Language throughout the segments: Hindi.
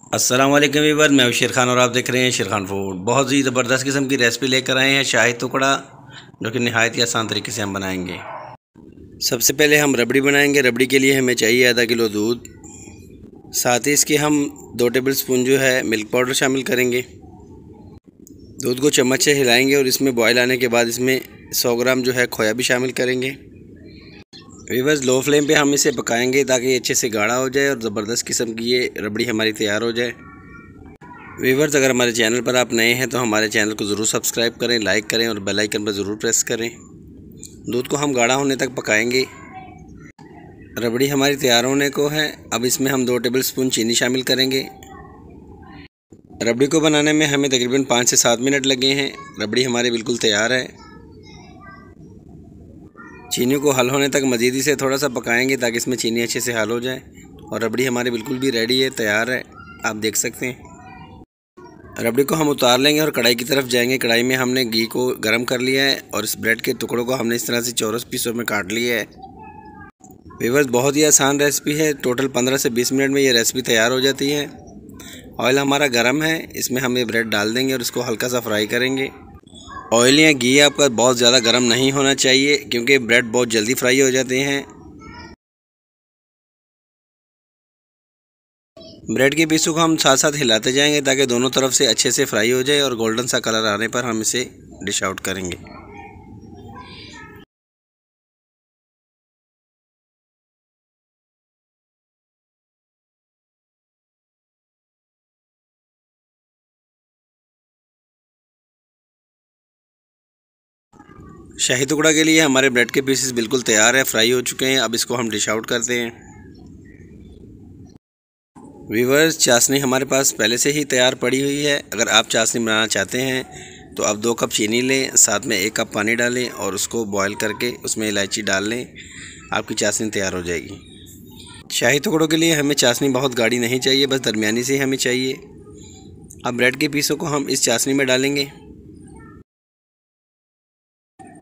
अस्सलाम वालेकुम व्यूअर, मैं हूं शेर खान और आप देख रहे हैं शेर खान फूड। बहुत ही ज़बरदस्त किस्म की रेसिपी लेकर आए हैं, शाही टुकड़ा, जो कि नहायत ही आसान तरीके से हम बनाएंगे। सबसे पहले हम रबड़ी बनाएंगे। रबड़ी के लिए हमें चाहिए आधा किलो दूध, साथ ही इसके हम 2 टेबल स्पून जो है मिल्क पाउडर शामिल करेंगे। दूध को चम्मच से हिलाएंगे और इसमें बॉयल आने के बाद इसमें 100 ग्राम जो है खोया भी शामिल करेंगे। व्यूअर्स, लो फ्लेम पे हम इसे पकाएंगे ताकि अच्छे से गाढ़ा हो जाए और ज़बरदस्त किस्म की ये रबड़ी हमारी तैयार हो जाए। व्यूअर्स, अगर हमारे चैनल पर आप नए हैं तो हमारे चैनल को ज़रूर सब्सक्राइब करें, लाइक करें और बेल आइकन पर ज़रूर प्रेस करें। दूध को हम गाढ़ा होने तक पकाएंगे। रबड़ी हमारी तैयार होने को है। अब इसमें हम 2 टेबल स्पून चीनी शामिल करेंगे। रबड़ी को बनाने में हमें तकरीबन 5 से 7 मिनट लगे हैं। रबड़ी हमारी बिल्कुल तैयार है। चीनी को हल होने तक मज़ीद इसे थोड़ा सा पकाएंगे ताकि इसमें चीनी अच्छे से हल हो जाए। और रबड़ी हमारी बिल्कुल भी रेडी है, तैयार है, आप देख सकते हैं। रबड़ी को हम उतार लेंगे और कढ़ाई की तरफ जाएंगे। कढ़ाई में हमने घी को गर्म कर लिया है और इस ब्रेड के टुकड़ों को हमने इस तरह से चौरस पीसों में काट लिया है। व्यूअर्स, बहुत ही आसान रेसिपी है। टोटल 15 से 20 मिनट में ये रेसिपी तैयार हो जाती है। ऑयल हमारा गर्म है, इसमें हम ये ब्रेड डाल देंगे और इसको हल्का सा फ्राई करेंगे। ऑयल या घी आपका बहुत ज़्यादा गर्म नहीं होना चाहिए, क्योंकि ब्रेड बहुत जल्दी फ्राई हो जाते हैं। ब्रेड के पीसों को हम साथ साथ हिलाते जाएंगे ताकि दोनों तरफ से अच्छे से फ्राई हो जाए और गोल्डन सा कलर आने पर हम इसे डिश आउट करेंगे। शाही टुकड़ा के लिए हमारे ब्रेड के पीसेस बिल्कुल तैयार है, फ्राई हो चुके हैं। अब इसको हम डिश आउट करते हैं। व्यूअर्स, चाशनी हमारे पास पहले से ही तैयार पड़ी हुई है। अगर आप चाशनी बनाना चाहते हैं तो आप 2 कप चीनी लें, साथ में 1 कप पानी डालें और उसको बॉयल करके उसमें इलायची डाल लें। आपकी चाशनी तैयार हो जाएगी। शाही टुकड़ों के लिए हमें चाशनी बहुत गाढ़ी नहीं चाहिए, बस दरमियानी से हमें चाहिए। अब ब्रेड के पीसों को हम इस चाशनी में डालेंगे।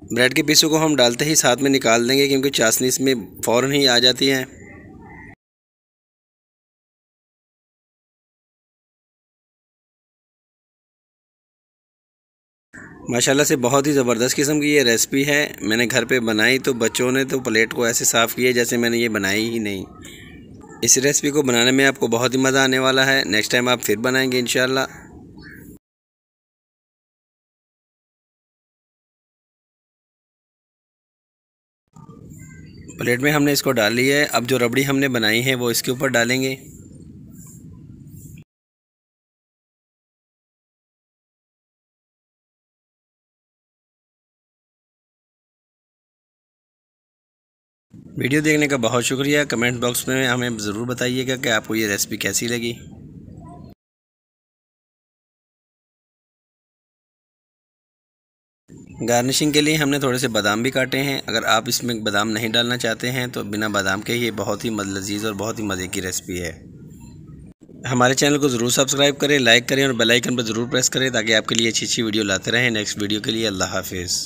ब्रेड के पीसों को हम डालते ही साथ में निकाल देंगे, क्योंकि चाशनी इसमें फ़ौरन ही आ जाती है। माशाल्लाह से बहुत ही ज़बरदस्त किस्म की ये रेसिपी है। मैंने घर पे बनाई तो बच्चों ने तो प्लेट को ऐसे साफ़ किया जैसे मैंने ये बनाई ही नहीं। इस रेसिपी को बनाने में आपको बहुत ही मज़ा आने वाला है। नेक्स्ट टाइम आप फिर बनाएंगे इंशाल्लाह। प्लेट में हमने इसको डाल लिया है। अब जो रबड़ी हमने बनाई है वो इसके ऊपर डालेंगे। वीडियो देखने का बहुत शुक्रिया। कमेंट बॉक्स में हमें ज़रूर बताइएगा कि आपको ये रेसिपी कैसी लगी। गार्निशिंग के लिए हमने थोड़े से बादाम भी काटे हैं। अगर आप इसमें बादाम नहीं डालना चाहते हैं तो बिना बादाम के ये बहुत ही लजीज़ और बहुत ही मज़े की रेसिपी है। हमारे चैनल को ज़रूर सब्सक्राइब करें, लाइक करें और बेल आइकन पर ज़रूर प्रेस करें ताकि आपके लिए अच्छी अच्छी वीडियो लाते रहें। नेक्स्ट वीडियो के लिए अल्लाह हाफिज़।